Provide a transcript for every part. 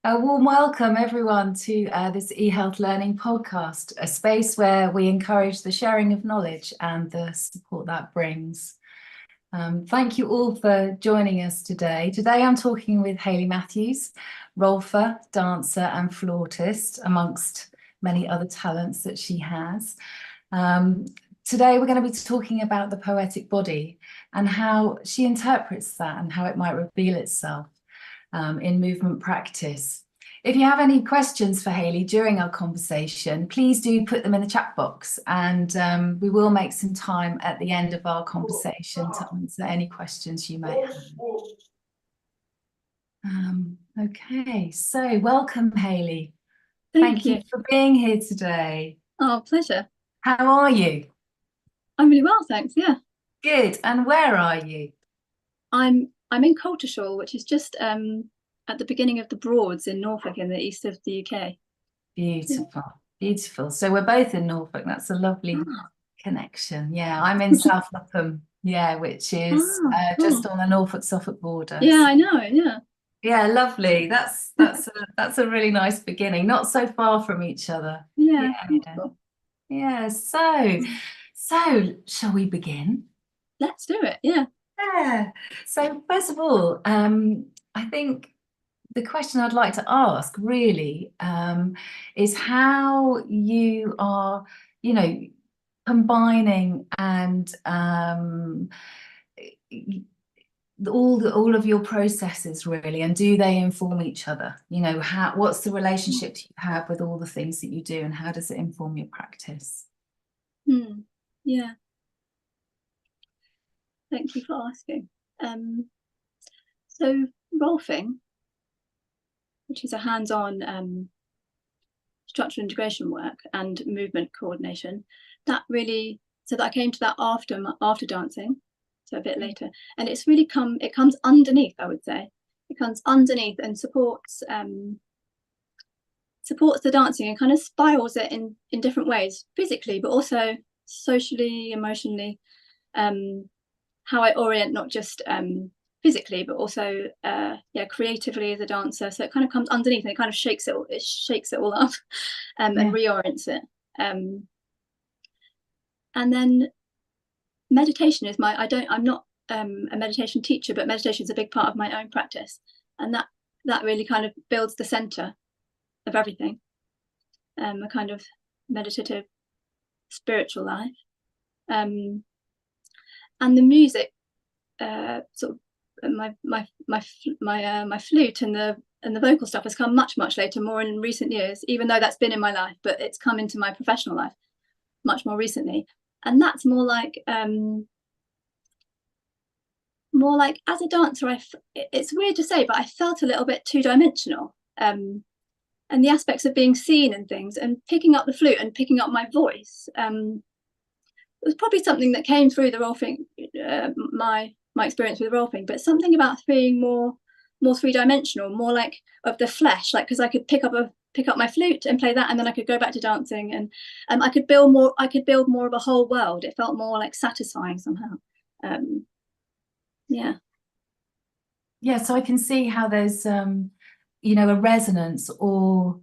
A warm welcome, everyone, to this eHealth Learning podcast, a space where we encourage the sharing of knowledge and the support that brings. Thank you all for joining us today. Today I'm talking with Hayley Matthews, rolfer, dancer and flautist, amongst many other talents that she has. Today we're going to be talking about the poetic body and how she interprets that and how it might reveal itself in movement practice. If you have any questions for Hayley during our conversation, please do put them in the chat box, and we will make some time at the end of our conversation to answer any questions you may have. Okay, so welcome, Hayley. Thank you for being here today. Oh, pleasure. How are you? I'm really well, thanks. Yeah. Good. And where are you? I'm in Coltishall, which is just at the beginning of the Broads in Norfolk, in the east of the UK. Beautiful, beautiful. So we're both in Norfolk. That's a lovely connection. Yeah, I'm in South Lapham. Yeah, which is just on the Norfolk-Suffolk border. Yeah, I know. Yeah. Yeah, lovely. That's a really nice beginning. Not so far from each other. Yeah. Yeah. So shall we begin? Let's do it. Yeah. Yeah. So first of all, I think the question I'd like to ask really is how you are, combining and all of your processes really, and do they inform each other? What's the relationship you have with all the things that you do, and how does it inform your practice? Yeah. Thank you for asking. So rolfing, which is a hands-on structural integration work and movement coordination, that I came to that after dancing, so a bit later, and it comes underneath, I would say. It comes underneath and supports the dancing and kind of spirals it in different ways, physically, but also socially, emotionally, how I orient, not just physically, but also creatively as a dancer. So it kind of comes underneath and it kind of shakes it all up and reorients it. And then meditation is I'm not a meditation teacher, but meditation is a big part of my own practice, and that really kind of builds the center of everything, a kind of meditative spiritual life, and the music, sort of my flute and the vocal stuff has come much later, more in recent years, even though that's been in my life, but it's come into my professional life much more recently. And that's more like as a dancer, it's weird to say, but I felt a little bit two-dimensional, and the aspects of being seen and things, and picking up the flute and picking up my voice, it was probably something that came through the rolfing, my experience with rolfing, but something about being more three-dimensional, more like of the flesh, like, because I could pick up my flute and play that, and then I could go back to dancing, and I could build more of a whole world. It felt more like satisfying somehow. So I can see how there's a resonance or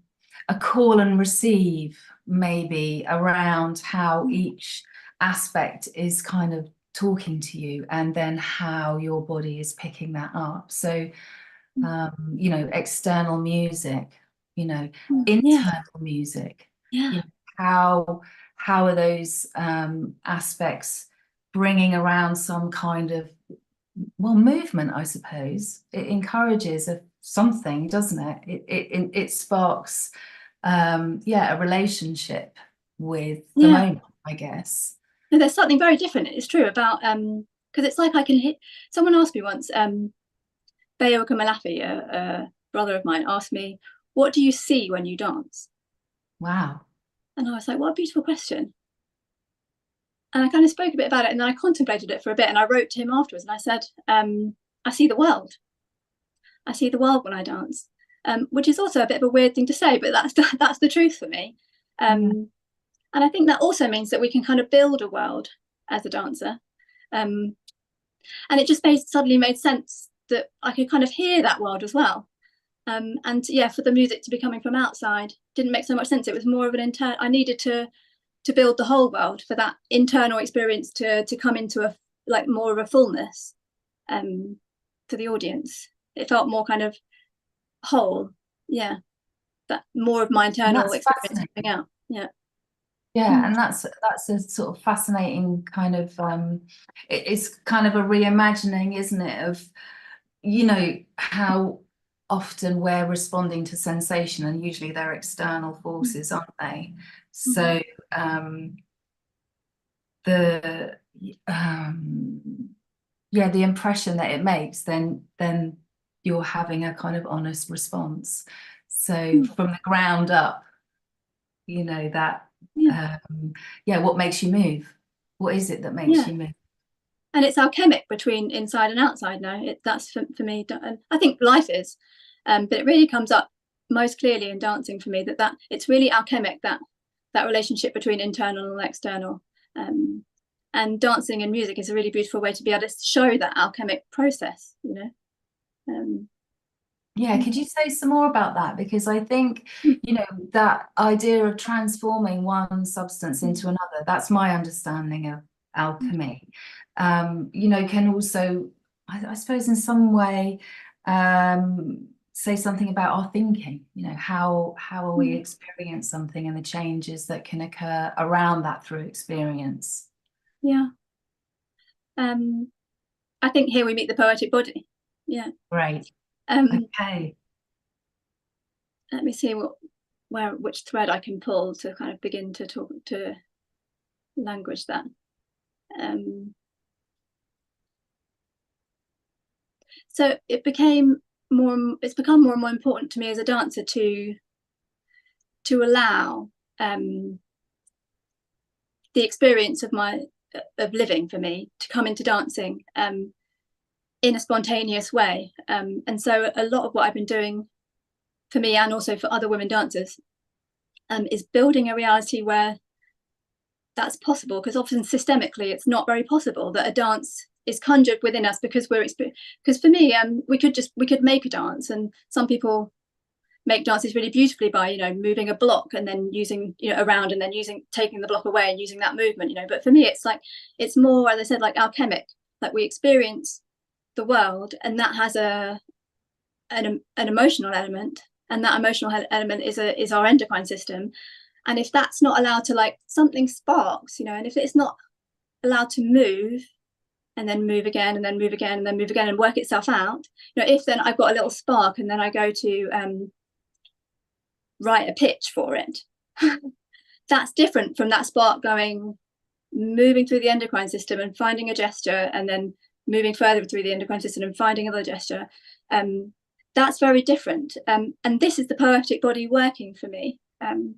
a call and receive, maybe, around how each aspect is kind of talking to you, and then how your body is picking that up. So external music, internal music, how are those aspects bringing around some kind of movement, I suppose. It encourages something, doesn't it? It sparks a relationship with the moment, I guess. No, there's something very different, it's true, about because it's like I can hit. Someone asked me once, Bayo Kamalafi, a brother of mine, asked me, what do you see when you dance? Wow. And I was like, what a beautiful question. And I kind of spoke a bit about it, and then I contemplated it for a bit, and I wrote to him afterwards, and I said, I see the world. I see the world when I dance, which is also a bit of a weird thing to say, but that's the truth for me. And I think that also means that we can kind of build a world as a dancer. And it just suddenly made sense that I could kind of hear that world as well. And yeah, for the music to be coming from outside didn't make so much sense. It was more of an internal. I needed to build the whole world for that internal experience to come into a like more of a fullness for the audience. It felt more kind of whole. Yeah, that more of my internal experience coming out. Yeah. Yeah, and that's a sort of fascinating kind of it's kind of a reimagining, isn't it, of how often we're responding to sensation, and usually they're external forces, aren't they? So the yeah, the impression that it makes, then you're having a kind of honest response. So from the ground up, that yeah, what makes you move? What is it that makes you move? And it's alchemic between inside and outside now. That's for me, and I think life is, but it really comes up most clearly in dancing for me, that it's really alchemic, that relationship between internal and external. And dancing and music is a really beautiful way to be able to show that alchemic process, Yeah, could you say some more about that? Because I think, that idea of transforming one substance into another, that's my understanding of alchemy, can also, I suppose, in some way, say something about our thinking, how are we experience something and the changes that can occur around that through experience. Yeah. I think here we meet the poetic body. Yeah. Right. Okay. Let me see which thread I can pull to kind of begin to talk to language that. So it's become more and more important to me as a dancer to allow the experience of living for me to come into dancing in a spontaneous way. And so a lot of what I've been doing for me, and also for other women dancers, is building a reality where that's possible, because often systemically it's not very possible that a dance is conjured within us, because for me, we could make a dance, and some people make dances really beautifully by moving a block and then using around, and then taking the block away and using that movement, but for me it's more, as I said, like alchemic, like we experience the world, and that has an emotional element, and that emotional element is our endocrine system. And if that's not allowed to, something sparks, and if it's not allowed to move and then move again and then move again and then move again and work itself out, if then I've got a little spark and then I go to write a pitch for it, that's different from that spark moving through the endocrine system and finding a gesture, and then moving further through the endocrine system and finding another gesture. That's very different. And this is the poetic body working for me. And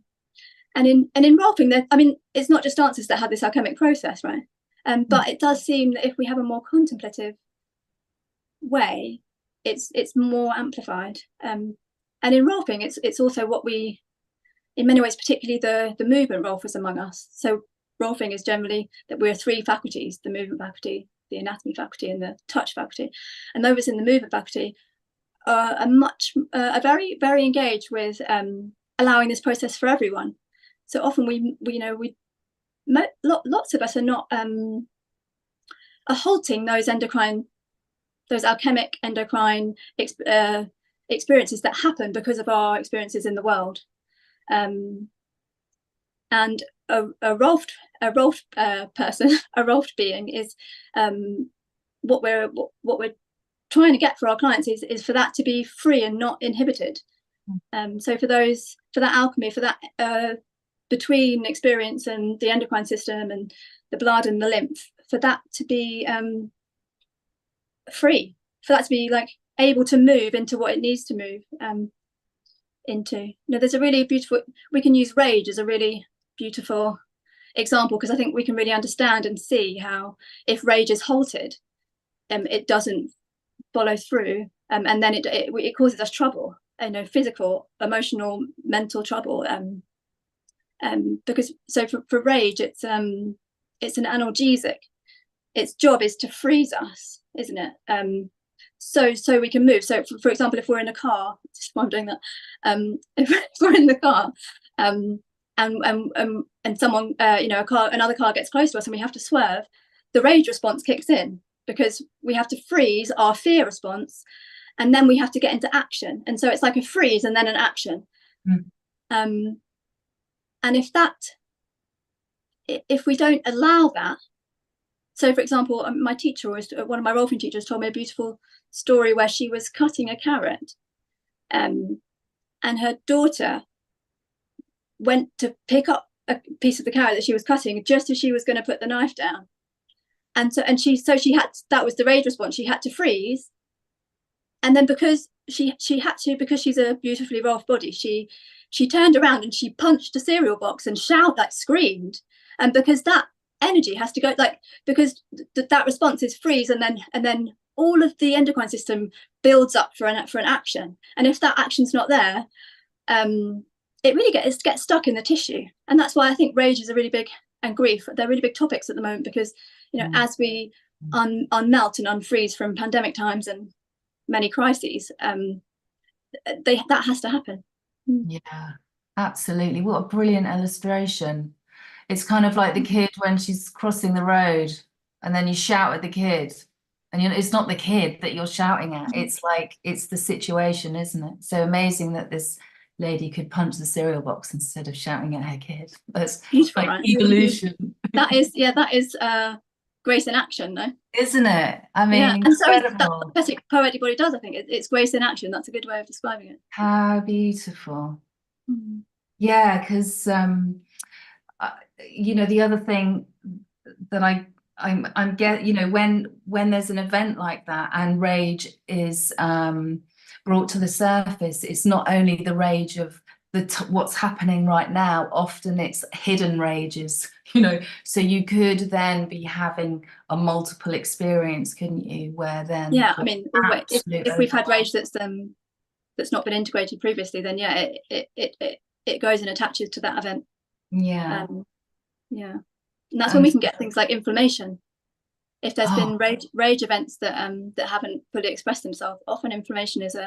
in Rolfing, it's not just dancers that have this alchemic process, right? But it does seem that if we have a more contemplative way, it's more amplified. And in Rolfing, it's also what we, in many ways, particularly the movement Rolfers among us. So Rolfing is generally that we're three faculties: the movement faculty, the anatomy faculty, and the touch faculty. And those in the movement faculty are very, very engaged with allowing this process for everyone. So often lots of us are not are halting those alchemic endocrine experiences that happen because of our experiences in the world. And a Rolf person, a Rolf being, is what we're trying to get for our clients is for that to be free and not inhibited. So for that alchemy, for that between experience and the endocrine system and the blood and the lymph, for that to be free, for that to be able to move into what it needs to move into. There's a really beautiful, we can use rage as a really beautiful example, because I think we can really understand and see how if rage is halted, it doesn't follow through, and then it causes us trouble, physical, emotional, mental trouble. Because for rage, it's an analgesic. Its job is to freeze us, isn't it? so we can move. So for example, if we're in a car, just why I'm doing that, if we're in the car, and someone, another car gets close to us and we have to swerve, the rage response kicks in, because we have to freeze our fear response, and then we have to get into action. And so it's like a freeze and then an action. And if we don't allow that, so for example, my teacher, one of my role teachers, told me a beautiful story where she was cutting a carrot, and her daughter went to pick up a piece of the carrot that she was cutting just as she was going to put the knife down. And she had, that was the rage response. She had to freeze. And then because she had to, because she's a beautifully rough body, she turned around and she punched a cereal box and screamed. And because that energy has to go, like, because that response is freeze, and then all of the endocrine system builds up for an action. And if that action's not there, it really gets stuck in the tissue. And that's why I think rage is a really big, and grief, they're really big topics at the moment, because, as we unmelt and unfreeze from pandemic times and many crises, that has to happen. Yeah, absolutely. What a brilliant illustration. It's kind of like the kid when she's crossing the road and then you shout at the kid, and it's not the kid that you're shouting at. It's like, it's the situation, isn't it? So amazing that this lady could punch the cereal box instead of shouting at her kid. That's beautiful, like right? evolution. That is grace in action, though. Isn't it? I mean, yeah. And incredible. so that poetic body does, I think. It's grace in action. That's a good way of describing it. How beautiful. Yeah, because the other thing that I'm when there's an event like that and rage is brought to the surface, it's not only the rage of what's happening right now, often it's hidden rages, so you could then be having a multiple experience, couldn't you, where then I mean, if we've had rage that's not been integrated previously, then it goes and attaches to that event. And that's when we can get things like inflammation. If there's been rage events that haven't fully expressed themselves, often inflammation is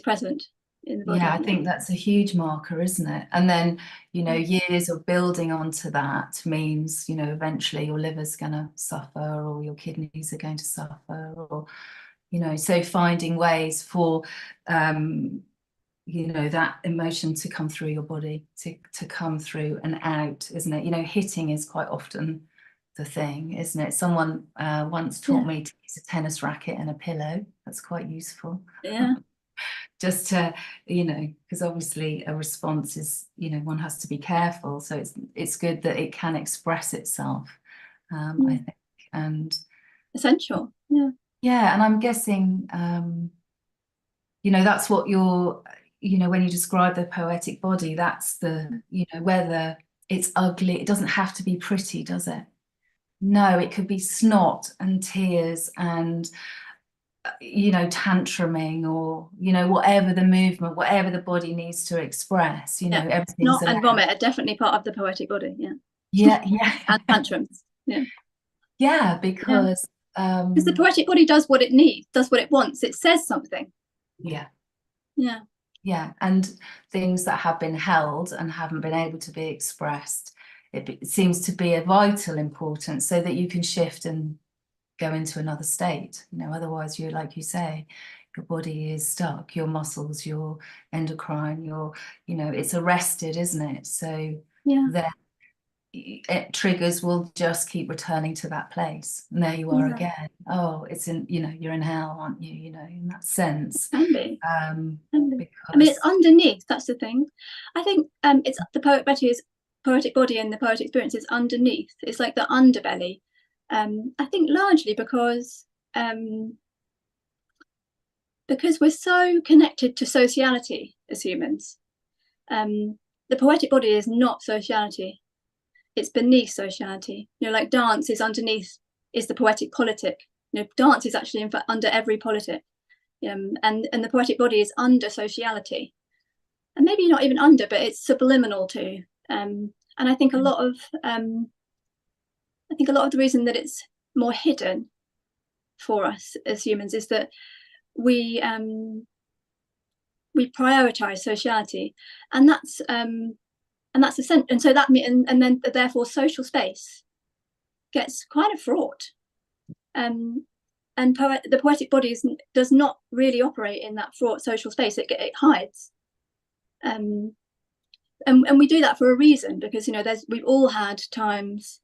present in the body. I think that's a huge marker, isn't it? And then years of building onto that means eventually your liver's going to suffer, or your kidneys are going to suffer, or so finding ways for that emotion to come through your body, to come through and out, isn't it? Hitting is quite often the thing, isn't it? Someone once taught me to use a tennis racket and a pillow. That's quite useful. Just to, because obviously a response is, one has to be careful. So it's good that it can express itself, I think, and essential. Yeah, and I'm guessing, that's what you're, when you describe the poetic body, that's the, whether it's ugly, it doesn't have to be pretty, does it? No, it could be snot and tears and, tantruming, or, whatever the movement, whatever the body needs to express, everything's snot and vomit are definitely part of the poetic body. Yeah. And tantrums. Because the poetic body does what it needs, does what it wants. It says something. And things that have been held and haven't been able to be expressed, it seems to be of vital importance, so that you can shift and go into another state. Otherwise, you're, like you say, your body is stuck, your muscles, your endocrine, it's arrested, isn't it? So then triggers will just keep returning to that place, and there you are again. It's in, you're in hell, aren't you? In that sense. Can be. Because I mean, it's underneath. That's the thing. I think it's the poetic body and the poetic experience is underneath. It's like the underbelly. I think largely because we're so connected to sociality as humans. The poetic body is not sociality. It's beneath sociality. Like dance is underneath, is the poetic politic. Dance is actually, in fact, under every politic. And the poetic body is under sociality. And maybe not even under, but it's subliminal too. And I think a lot of the reason that it's more hidden for us as humans is that we prioritize sociality, and that's essential. And so that and then therefore social space gets kind of fraught. And the poetic body does not really operate in that fraught social space. It hides. And we do that for a reason, because we've all had times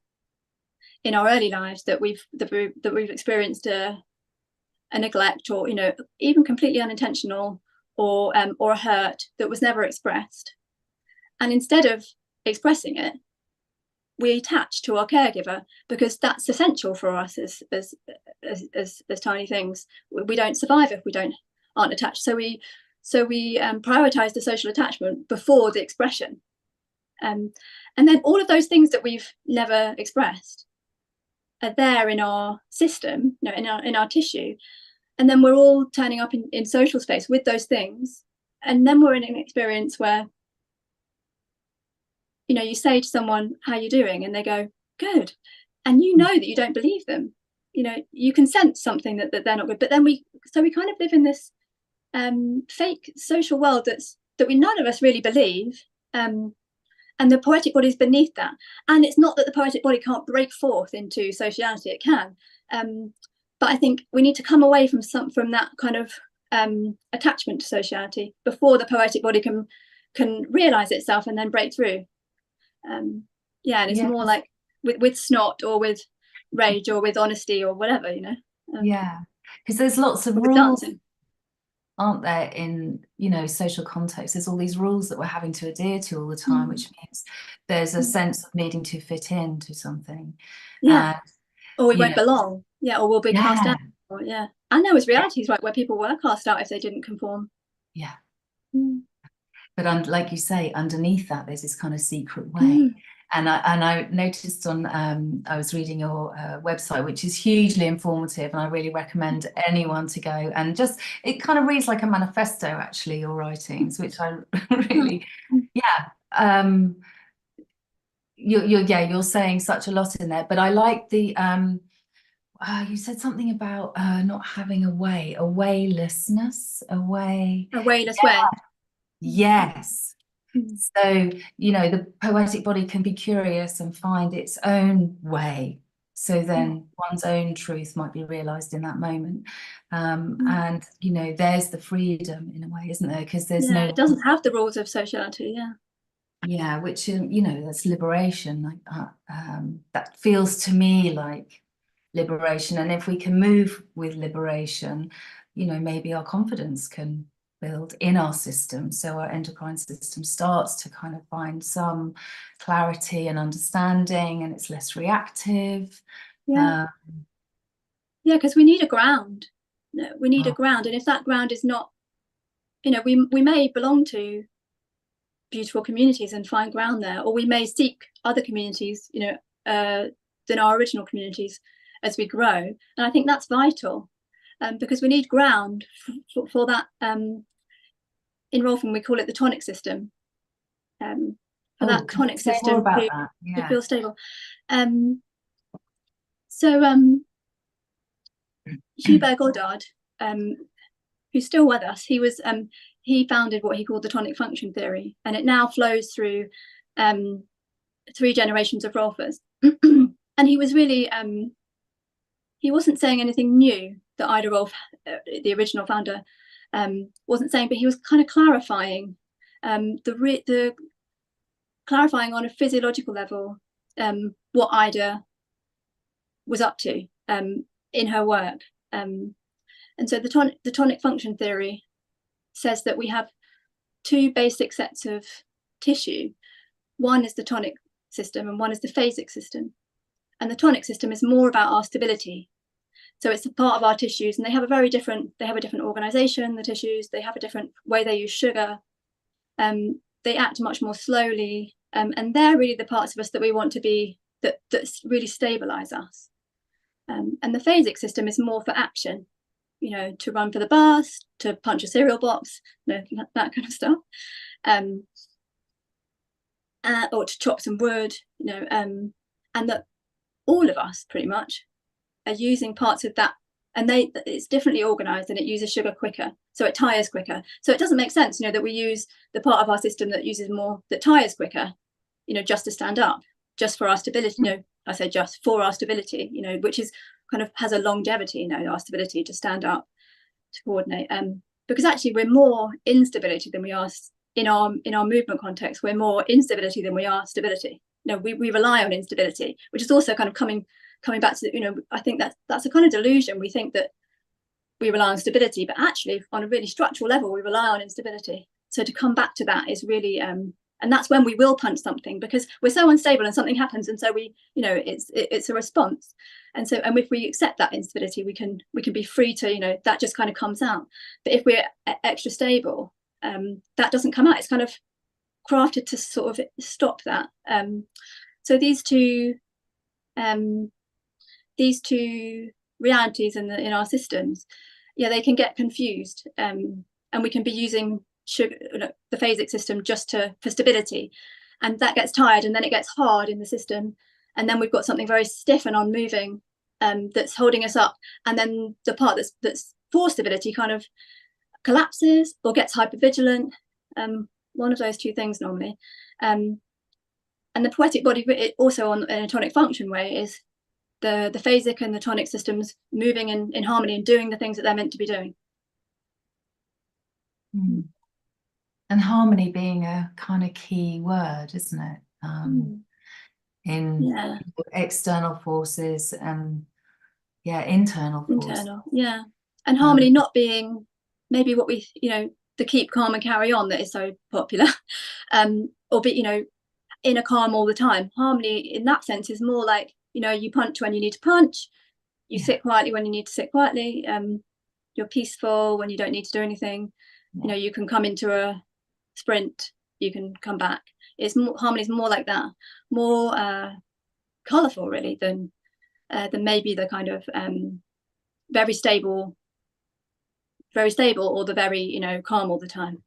in our early lives that we've experienced a neglect, or even completely unintentional, or a hurt that was never expressed. And instead of expressing it, we attach to our caregiver, because that's essential for us as tiny things. We don't survive if we aren't attached. So we prioritize the social attachment before the expression. And then all of those things that we've never expressed are there in our system, in our tissue. And then we're all turning up in social space with those things. And then we're in an experience where, you say to someone, "How are you doing?" And they go, "Good." And that you don't believe them. You can sense something that they're not good. But then we kind of live in this fake social world that none of us really believe. And the poetic body is beneath that. And it's not that the poetic body can't break forth into sociality. It can. But I think we need to come away from that kind of attachment to sociality before the poetic body can realize itself and then break through. And it's more like with snot, or with rage, or with honesty, or whatever, because there's lots of rules, dancing, aren't there, in social context. There's all these rules that we're having to adhere to all the time, which means there's a sense of needing to fit into something, or we won't belong, or we'll be cast out, and there was realities, right, where people were cast out if they didn't conform. But like you say, underneath that, there's this kind of secret way. And I noticed I was reading your website, which is hugely informative, and I really recommend anyone to go and it kind of reads like a manifesto, actually, your writings, which I really, you're saying such a lot in there. But I like the you said something about not having a waylessness, a wayless way. Yes. So, the poetic body can be curious and find its own way. So then one's own truth might be realized in that moment. And, there's the freedom in a way, isn't there? Because there's it doesn't have the rules of sociality. Yeah, which, that's liberation. Like that feels to me like liberation. And if we can move with liberation, maybe our confidence can build in our system, so our endocrine system starts to kind of find some clarity and understanding, and it's less reactive. Because we need a ground. We need a ground, and if that ground is not, we may belong to beautiful communities and find ground there, or we may seek other communities than our original communities as we grow. And I think that's vital, because we need ground for that. In Rolfing, we call it the tonic system. For that tonic system to feel stable. Hubert Goddard, who's still with us, he founded what he called the tonic function theory, and it now flows through 3 generations of Rolfers. And he was really he wasn't saying anything new that Ida Rolf, the original founder, wasn't saying, but he was kind of clarifying clarifying on a physiological level what Ida was up to in her work. And so the tonic function theory says that we have 2 basic sets of tissue. One is the tonic system and one is the phasic system. And the tonic system is more about our stability. So it's a part of our tissues, and they have a different organization, the tissues. They have a different way they use sugar. They act much more slowly. And they're really the parts of us that we want to be, that really stabilize us. And the phasic system is more for action, to run for the bus, to punch a cereal box, that kind of stuff. Or to chop some wood, and that all of us pretty much are using parts of that and it's differently organized, and it uses sugar quicker, so it tires quicker. So it doesn't make sense, that we use the part of our system that tires quicker, just to stand up, just for our stability. I say just for our stability, which is kind of has a longevity, our stability to stand up, to coordinate. Because actually we're more instability than we are in our movement context. We're more instability than we are stability. We rely on instability, which is also kind of coming back to, I think that's a kind of delusion. We think that we rely on stability, but actually on a really structural level, we rely on instability. So to come back to that is really, and that's when we will punch something, because we're so unstable and something happens, and so we, it's a response. And so, and if we accept that instability, we can be free to, that just kind of comes out. But if we're extra stable, that doesn't come out. It's kind of crafted to sort of stop that. So these two realities in our systems, they can get confused, and we can be using sugar, the phasic system, just for stability, and that gets tired, and then it gets hard in the system, and then we've got something very stiff and unmoving, that's holding us up, and then the part that's for stability kind of collapses or gets hypervigilant, one of those two things normally. And the poetic body, it also in a tonic function way, is the phasic and the tonic systems moving in harmony and doing the things that they're meant to be doing. And harmony being a kind of key word, isn't it? In external forces and internal forces. And harmony not being maybe what we, the keep calm and carry on that is so popular, or be, in a calm all the time. Harmony in that sense is more like, you punch when you need to punch, you sit quietly when you need to sit quietly, you're peaceful when you don't need to do anything. You can come into a sprint, you can come back. Harmony is more like that, more colourful really than maybe the kind of very stable, or the very calm all the time.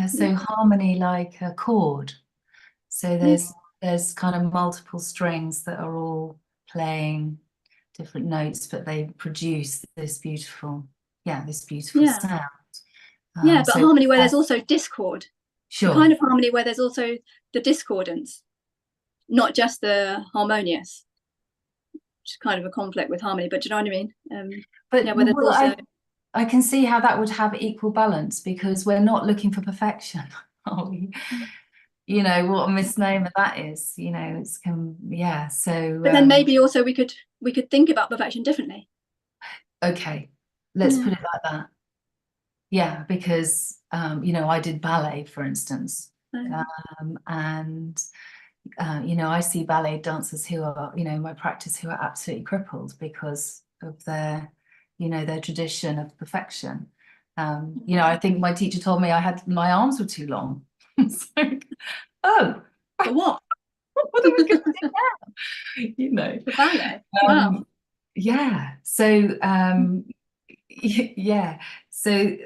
So harmony like a chord. So there's kind of multiple strings that are all playing different notes, but they produce this beautiful sound. But harmony where there's also discord. Sure. The kind of harmony where there's also the discordance, not just the harmonious, which is kind of a conflict with harmony, but do you know what I mean? Where there's also... I can see how that would have equal balance, because we're not looking for perfection, are we? What a misnomer that is. So but then maybe also we could think about perfection differently. Okay, let's put it like that. Because I did ballet, for instance, and I see ballet dancers who are, my practice, who are absolutely crippled because of their tradition of perfection. I think my teacher told me my arms were too long. It's like, oh, for what? What are we going to do now? For ballet. Wow. So so the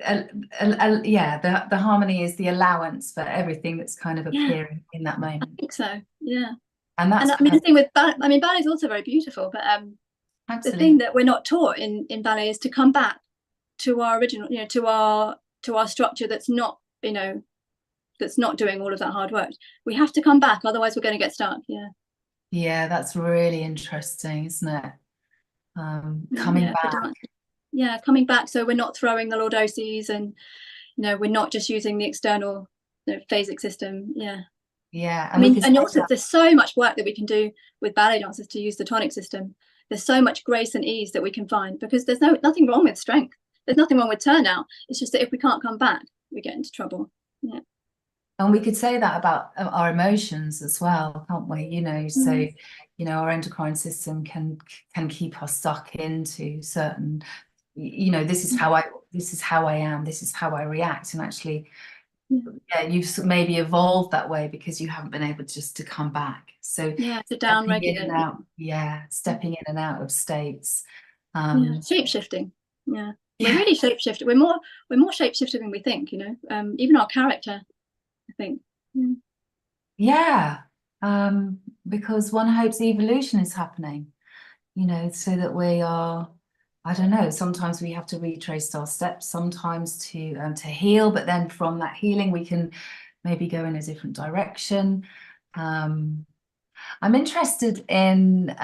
harmony is the allowance for everything that's kind of appearing in that moment. I think so. And that's the thing with ballet, ballet is also very beautiful, but the thing that we're not taught in ballet is to come back to our original, to our structure that's not, that's not doing all of that hard work. We have to come back, otherwise we're going to get stuck. That's really interesting, isn't it? Coming back. Coming back, so we're not throwing the lordosis, and we're not just using the external phasic system. And also there's so much work that we can do with ballet dancers to use the tonic system. There's so much grace and ease that we can find, because there's nothing wrong with strength. There's nothing wrong with turnout. It's just that if we can't come back, we get into trouble. And we could say that about our emotions as well, can't we? So, our endocrine system can keep us stuck into certain, this is how I am, this is how I react. And actually, you've maybe evolved that way because you haven't been able just to come back. So to down regulate. Stepping in and out of states. Shape shifting. We're really shape shifted. We're more shape shifted than we think. Even our character, I think. Because one hopes evolution is happening, so that we are I don't know, sometimes we have to retrace our steps, sometimes to heal, but then from that healing we can maybe go in a different direction. I'm interested in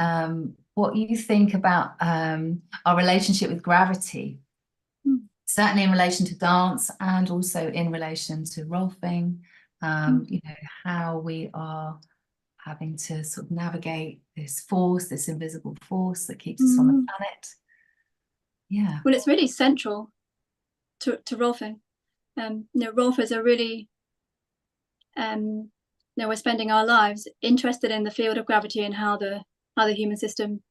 what you think about our relationship with gravity, certainly in relation to dance and also in relation to rolfing, you know, how we are having to sort of navigate this force, this invisible force that keeps us on the planet. Yeah. Well, it's really central to rolfing. You know, rolfers are really, you know, we're spending our lives interested in the field of gravity and how the human system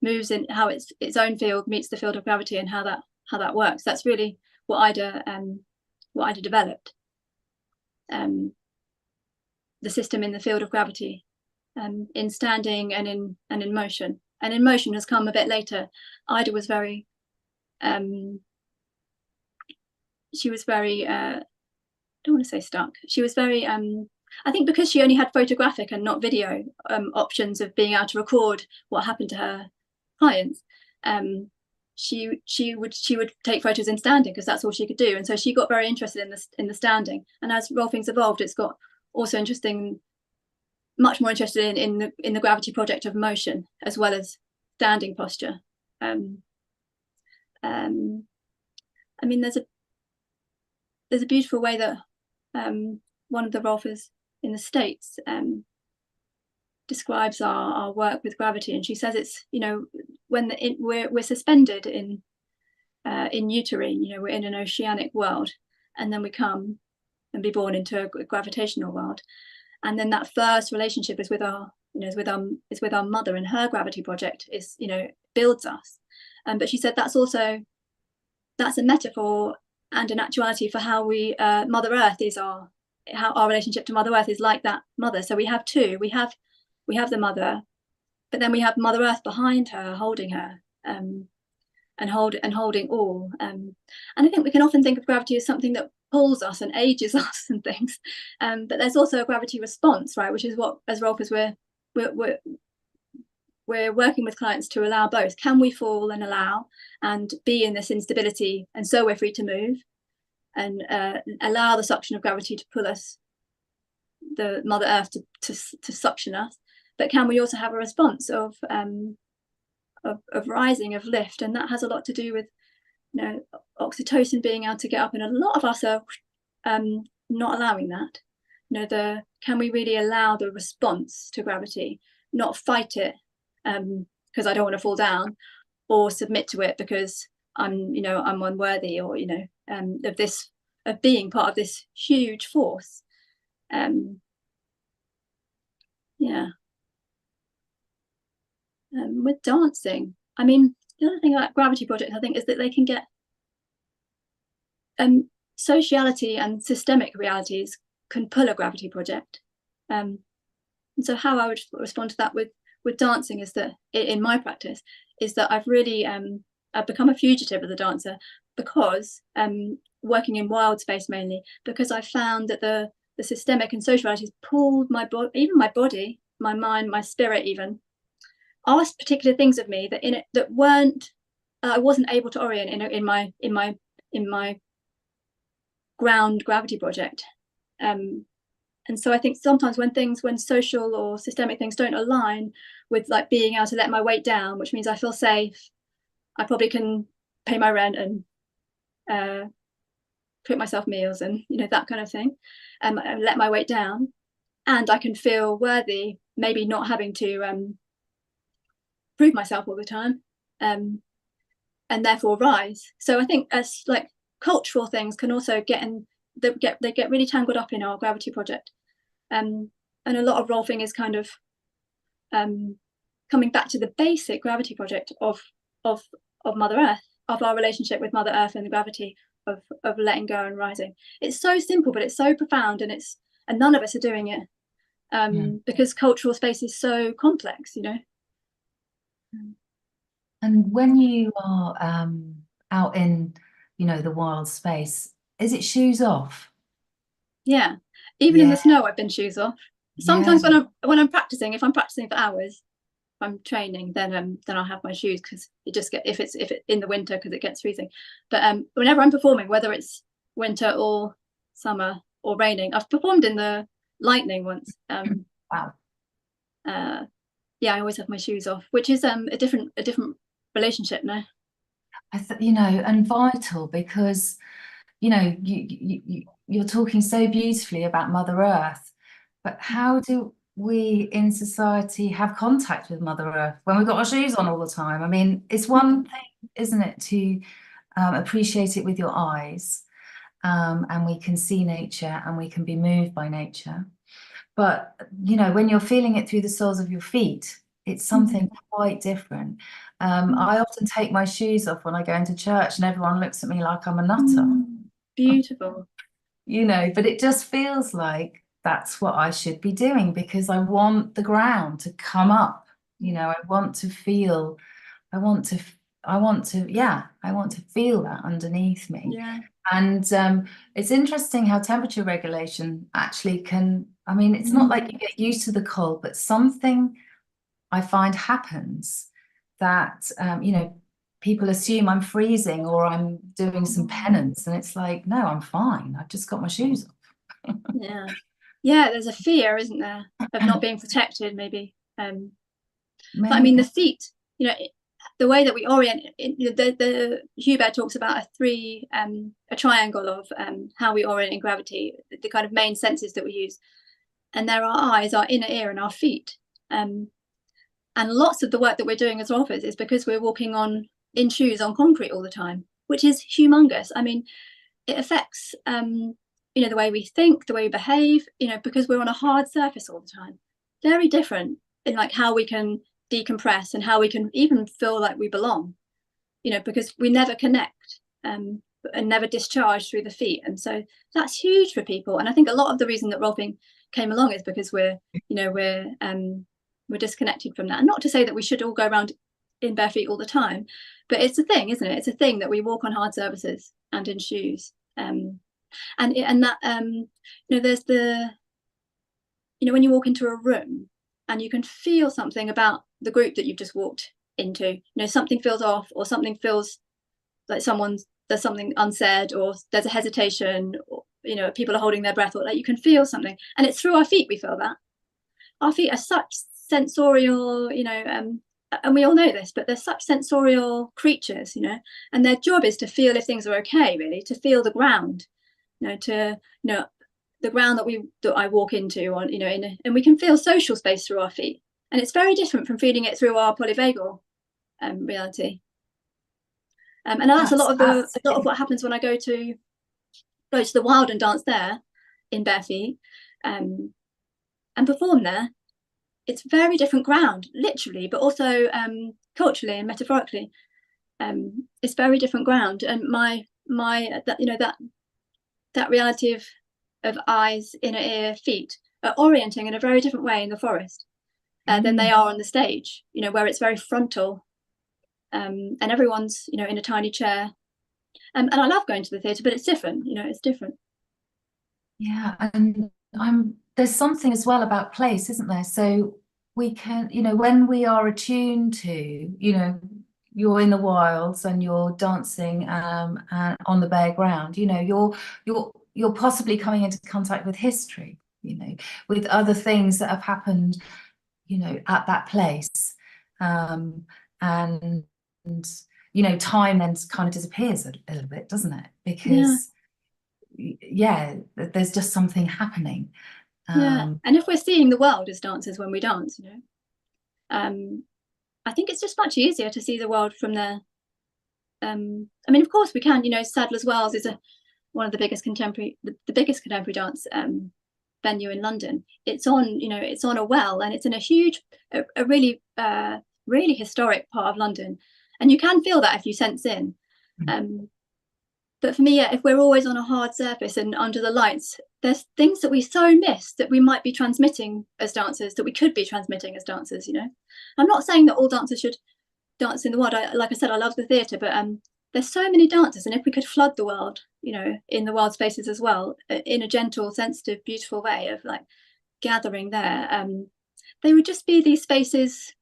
moves, and how its own field meets the field of gravity, and how that works. That's really what Ida developed. The system in the field of gravity, in standing and in motion. And in motion has come a bit later. Ida was very, she was very, I don't want to say stuck. She was very, I think because she only had photographic and not video options of being able to record what happened to her clients, she would take photos in standing because that's all she could do. And so she got very interested in the standing. And as rolfing's evolved, it's got also much more interested in the gravity project of motion as well as standing posture. I mean, there's a beautiful way that one of the rolfers in the States describes our work with gravity, and she says it's, you know, when we're suspended in uterine, you know, we're in an oceanic world, and then we come and be born into a gravitational world, and then that first relationship is with our, you know, is with our mother, and her gravity project is, you know, builds us. But she said that's a metaphor and an actuality for how we Mother Earth is how our relationship to Mother Earth is like that mother. So we have two. We have the mother, but then we have Mother Earth behind her, holding her, and holding all. And I think we can often think of gravity as something that pulls us and ages us and things. But there's also a gravity response, right? Which is what, as rolfers, we're working with clients to allow both. Can we fall and allow and be in this instability, and so we're free to move and allow the suction of gravity to pull us, the Mother Earth to suction us, but can we also have a response of rising, of lift? And that has a lot to do with, you know, oxytocin being able to get up, and a lot of us are not allowing that. You know, can we really allow the response to gravity, not fight it because I don't want to fall down, or submit to it because I'm unworthy, or, you know, of being part of this huge force. Yeah. With dancing, I mean, the other thing about gravity projects, I think, is that they can get sociality and systemic realities can pull a gravity project. And so how I would respond to that with dancing is that, in my practice, is that I've really I've become a fugitive as a dancer, because working in wild space mainly, because I found that the systemic and social realities pulled my body, even my body, my mind, my spirit, even asked particular things of me that weren't, I wasn't able to orient in my ground gravity project. And so I think sometimes when social or systemic things don't align with, like, being able to let my weight down, which means I feel safe, I probably can pay my rent and cook myself meals and, you know, that kind of thing, and let my weight down, and I can feel worthy, maybe not having to prove myself all the time, and therefore rise. So I think, as like, cultural things can also they get really tangled up in our gravity project, and a lot of rolfing is kind of coming back to the basic gravity project of Mother Earth, of our relationship with Mother Earth and the gravity of letting go and rising. It's so simple, but it's so profound, and none of us are doing it because cultural space is so complex, you know. And when you are out in, you know, the wild space, is it shoes off? Yeah, even in the snow, I've been shoes off. Sometimes when I'm practicing, if I'm practicing for hours, I'm training, then I'll have my shoes, because it just if it's in the winter, because it gets freezing. But whenever I'm performing, whether it's winter or summer or raining, I've performed in the lightning once. Wow. Yeah, I always have my shoes off, which is a different relationship now. And vital, because you're talking so beautifully about Mother Earth, but how do we in society have contact with Mother Earth when we've got our shoes on all the time? I mean, it's one thing, isn't it, to appreciate it with your eyes, and we can see nature and we can be moved by nature. But, when you're feeling it through the soles of your feet, it's something quite different. I often take my shoes off when I go into church and everyone looks at me like I'm a nutter. Beautiful. But it just feels like that's what I should be doing, because I want the ground to come up. I want to feel, I want to feel that underneath me. Yeah. And it's interesting how temperature regulation actually can, it's not like you get used to the cold, but something I find happens that, people assume I'm freezing or I'm doing some penance, and it's like, no, I'm fine. I've just got my shoes off. Yeah, there's a fear, isn't there, of not being protected, maybe. But I Maybe. mean, the feet, the way that we orient, the Hubert talks about a triangle of how we orient in gravity, the kind of main senses that we use. And there are our eyes, our inner ear, and our feet. And lots of the work that we're doing as robbers is because we're walking in shoes on concrete all the time, which is humongous. I mean, it affects the way we think, the way we behave, because we're on a hard surface all the time. Very different in like how we can decompress and how we can even feel like we belong, because we never connect and never discharge through the feet. And so that's huge for people. And I think a lot of the reason that roping came along is because we're disconnected from that. And not to say that we should all go around in bare feet all the time, but it's a thing, isn't it? It's a thing that we walk on hard surfaces and in shoes. There's when you walk into a room and you can feel something about the group that you've just walked into, something feels off, or something feels like there's something unsaid, or there's a hesitation, or people are holding their breath, or like you can feel something, and it's through our feet we feel that. Our feet are such sensorial, and we all know this, but they're such sensorial creatures, and their job is to feel if things are okay, really, to feel the ground, the ground that I walk into, and we can feel social space through our feet, and it's very different from feeling it through our polyvagal reality. And that's a lot of what happens when I go to the wild and dance there in bare feet and perform there. It's very different ground, literally, but also culturally and metaphorically. It's very different ground, and that reality of eyes, inner ear, feet are orienting in a very different way in the forest than they are on the stage, where it's very frontal, and everyone's in a tiny chair. And I love going to the theatre, but it's different. It's different. Yeah, and there's something as well about place, isn't there? So we can, when we are attuned to, you're in the wilds and you're dancing and on the bare ground, you're possibly coming into contact with history, with other things that have happened, at that place. And time then kind of disappears a little bit, doesn't it? Because there's just something happening. And if we're seeing the world as dancers when we dance, I think it's just much easier to see the world from there. Of course we can, Sadler's Wells is one of the biggest contemporary dance venue in London. It's on a well, and it's in a really really historic part of London, and you can feel that if you sense in. But for me, if we're always on a hard surface and under the lights, there's things that we so miss that we might be transmitting as dancers, that we could be transmitting as dancers. I'm not saying that all dancers should dance in the world. Like I said, I love the theatre, but there's so many dancers, and if we could flood the world, in the wild spaces as well, in a gentle, sensitive, beautiful way of like gathering there, they would just be these spaces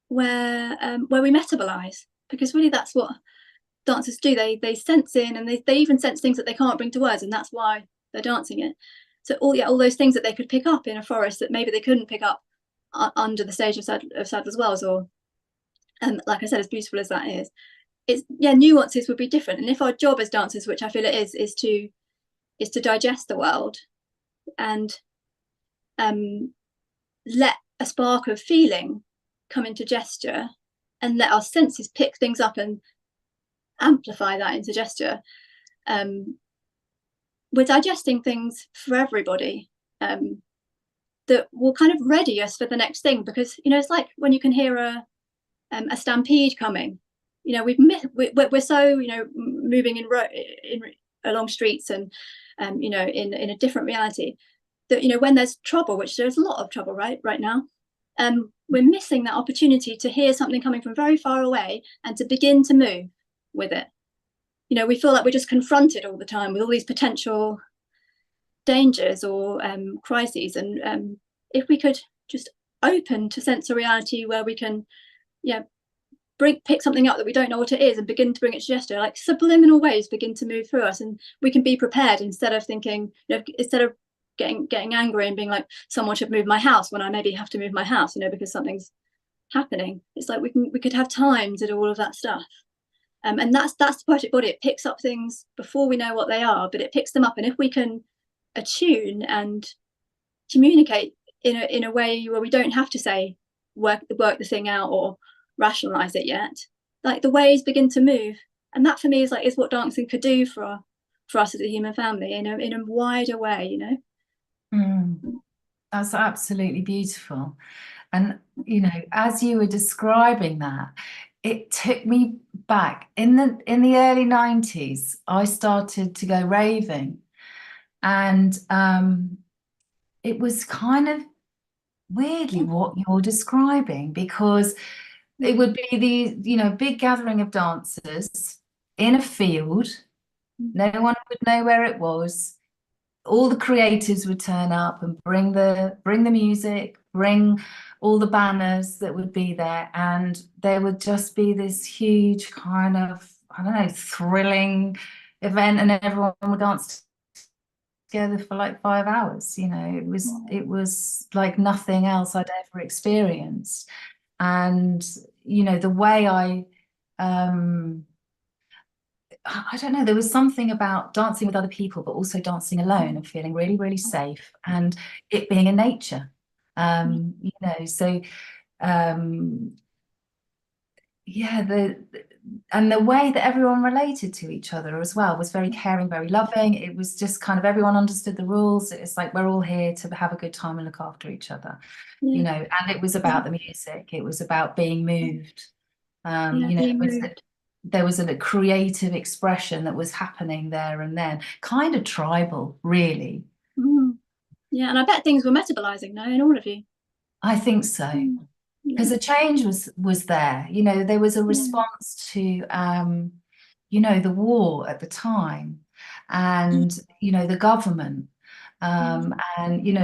where we metabolize, because really that's what dancers do. They sense in, and they even sense things that they can't bring to words, and that's why they're dancing it. So all those things that they could pick up in a forest that maybe they couldn't pick up under the stage of Sadler's Wells, or like I said, as beautiful as that is, it's nuances would be different. And if our job as dancers, which I feel it is to digest the world and let a spark of feeling come into gesture, and let our senses pick things up and amplify that into gesture, we're digesting things for everybody, that will kind of ready us for the next thing. Because it's like when you can hear a stampede coming, we're so moving in along streets, and in a different reality, that when there's trouble, which there's a lot of trouble right now, we're missing that opportunity to hear something coming from very far away and to begin to move with it. We feel like we're just confronted all the time with all these potential dangers or crises, and if we could just open to sensoriality, where we can pick something up that we don't know what it is and begin to bring it to gesture, like subliminal waves begin to move through us, and we can be prepared, instead of thinking, instead of getting angry and being like, someone should move my house, when I maybe have to move my house because something's happening. It's like we could have time to do all of that stuff. And that's the poetic body. It picks up things before we know what they are, but it picks them up. And if we can attune and communicate in a way where we don't have to say work the thing out or rationalize it yet, like the waves begin to move. And that for me is what dancing could do for us as a human family in a wider way. That's absolutely beautiful. And as you were describing that, it took me back in the early 90s. I started to go raving, and it was kind of weirdly what you're describing, because it would be the big gathering of dancers in a field. No one would know where it was. All the creatives would turn up and bring the music, bring all the banners that would be there, and there would just be this huge kind of, I don't know, thrilling event, and everyone would dance together for like 5 hours. It was like nothing else I'd ever experienced. And the way I don't know, there was something about dancing with other people, but also dancing alone and feeling really, really safe, and it being in nature. So the way that everyone related to each other as well was very caring, very loving. It was just kind of, everyone understood the rules. It's like, we're all here to have a good time and look after each other, and it was about the music. It was about being moved. There was a creative expression that was happening there and then, kind of tribal, really. Yeah, and I bet things were metabolizing now in all of you. I think so, because the change was there. There was a response to the war at the time, and the government, and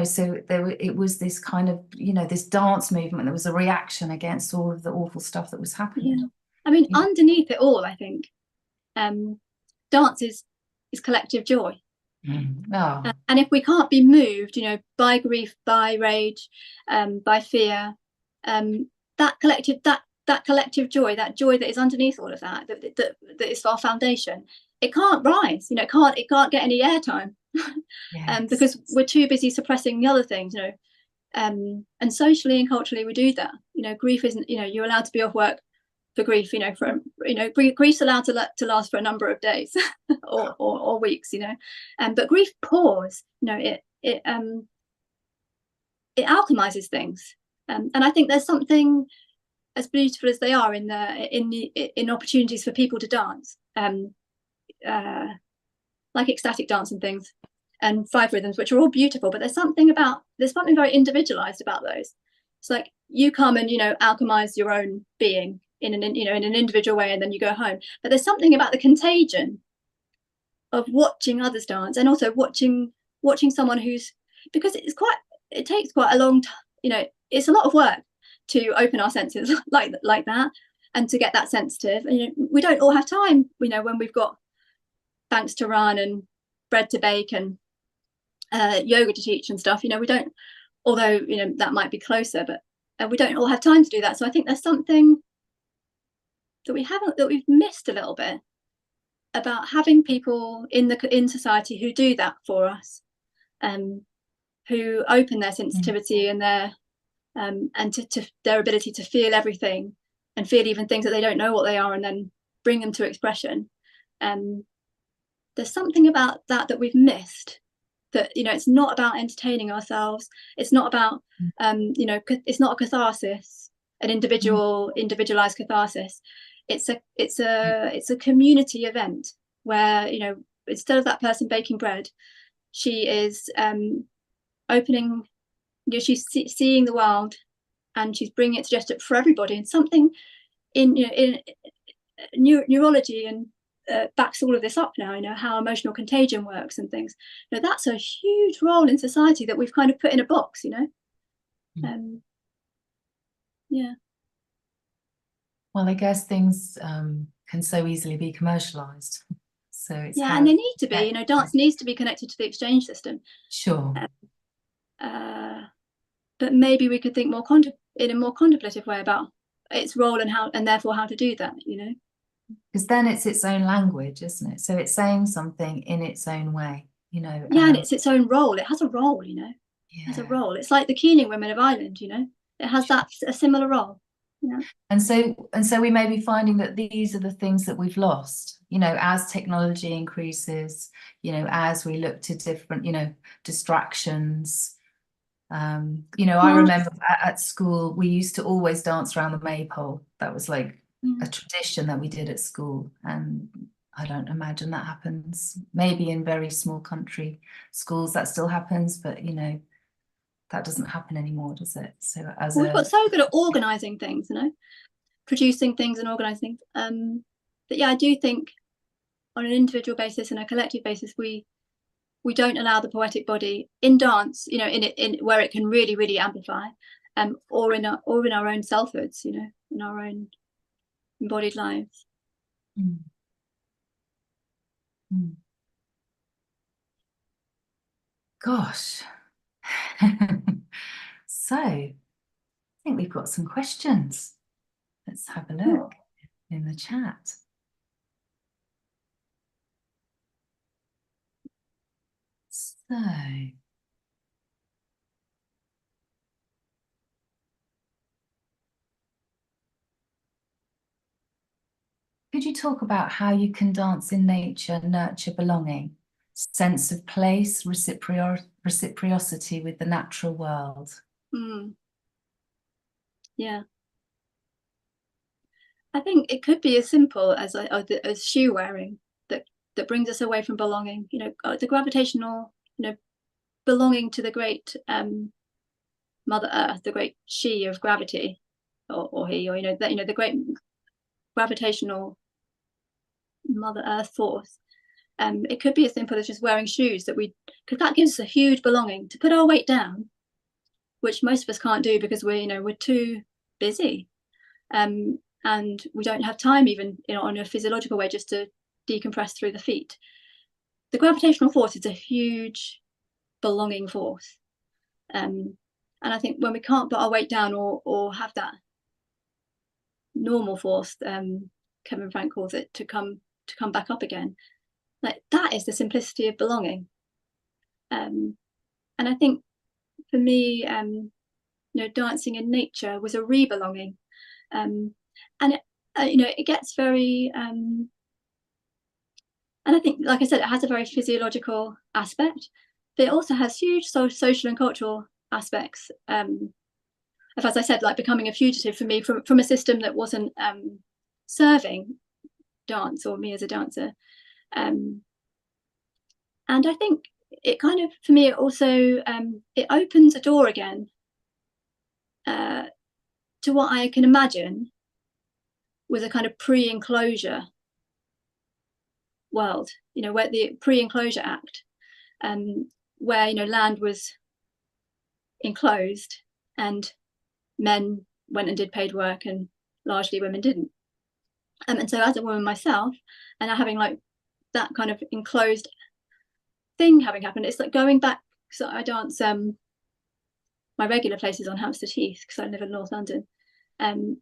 so it was this kind of this dance movement that was a reaction against all of the awful stuff that was happening. I mean, underneath it all, I think dance is collective joy. And if we can't be moved, by grief, by rage, by fear, that collective joy, that joy that is underneath all of that is our foundation, it can't rise. It can't get any airtime. Yes. Because we're too busy suppressing the other things. And socially and culturally we do that. Grief isn't. You're allowed to be off work for grief, grief's allowed to last for a number of days or weeks, but grief pours, it alchemizes things, and I think there's something as beautiful as they are in opportunities for people to dance, like ecstatic dance and things, and 5 rhythms, which are all beautiful, but there's something very individualized about those. It's like you come and alchemize your own being in an individual way, and then you go home. But there's something about the contagion of watching others dance, and also watching someone because it takes quite a long time. it's a lot of work to open our senses like that, and to get that sensitive. And, you know, we don't all have time, you know, when we've got banks to run and bread to bake and yoga to teach and stuff. You know, we don't, although, you know, that might be closer, but we don't all have time to do that. So I think there's something that we've missed a little bit about having people in society who do that for us, who open their sensitivity and their and to their ability to feel everything and feel even things that they don't know what they are, and then bring them to expression. There's something about that we've missed. That, you know, it's not about entertaining ourselves. It's not about you know, it's not a catharsis, an individualized catharsis. It's a community event where, you know, instead of that person baking bread, she is opening, you know, she's seeing the world, and she's bringing it to gesture for everybody. And something in, you know, in neurology and backs all of this up now, you know, how emotional contagion works and things. You know, that's a huge role in society that we've kind of put in a box, you know. Yeah. Well, I guess things can so easily be commercialized. So it's and they need to be, you know, dance needs to be connected to the exchange system. Sure. But maybe we could think more in a more contemplative way about its role and how, and therefore how to do that, you know. Because then it's its own language, isn't it? So it's saying something in its own way, you know. Yeah, and it's its own role. It has a role, you know. Yeah. It has a role. It's like the Keening women of Ireland, you know. It has a similar role. Yeah. And so we may be finding that these are the things that we've lost, you know, as technology increases, you know, as we look to different, you know, distractions. You know, I remember at school, we used to always dance around the maypole. That was like a tradition that we did at school. And I don't imagine that happens. Maybe in very small country schools that still happens, but, you know, that doesn't happen anymore, does it? So we've got so good at organising things, you know, producing things and organising things. But yeah, I do think on an individual basis and a collective basis, we don't allow the poetic body in dance, you know, in where it can really, really amplify, or in our own selfhoods, you know, in our own embodied lives. Gosh. So I think we've got some questions. Let's have a look in the chat. So could you talk about how you can dance in nature, nurture belonging, sense of place, reciprocity with the natural world? Yeah. I think it could be as simple as shoe wearing that brings us away from belonging. You know, the gravitational, you know, belonging to the great Mother Earth, the great she of gravity, or he, or, you know, that, you know, the great gravitational Mother Earth force. It could be as simple as just wearing shoes because that gives us a huge belonging to put our weight down, which most of us can't do because we're too busy. And we don't have time, even, you know, on a physiological way, just to decompress through the feet. The gravitational force is a huge belonging force. And I think when we can't put our weight down or have that normal force, Kevin Frank calls it, to come back up again, like that is the simplicity of belonging. And I think for me, you know, dancing in nature was a re-belonging. And you know, it gets very and I think, like I said, it has a very physiological aspect, but it also has huge social and cultural aspects of, as I said, like becoming a fugitive for me from a system that wasn't serving dance or me as a dancer. And I think it kind of, for me, it also it opens a door again to what I can imagine was a kind of pre-enclosure world, you know, where the pre-enclosure act, where, you know, land was enclosed and men went and did paid work and largely women didn't. And so as a woman myself, and having like that kind of enclosed thing having happened, it's like going back. So I dance, my regular place is on Hampstead Heath because I live in North London,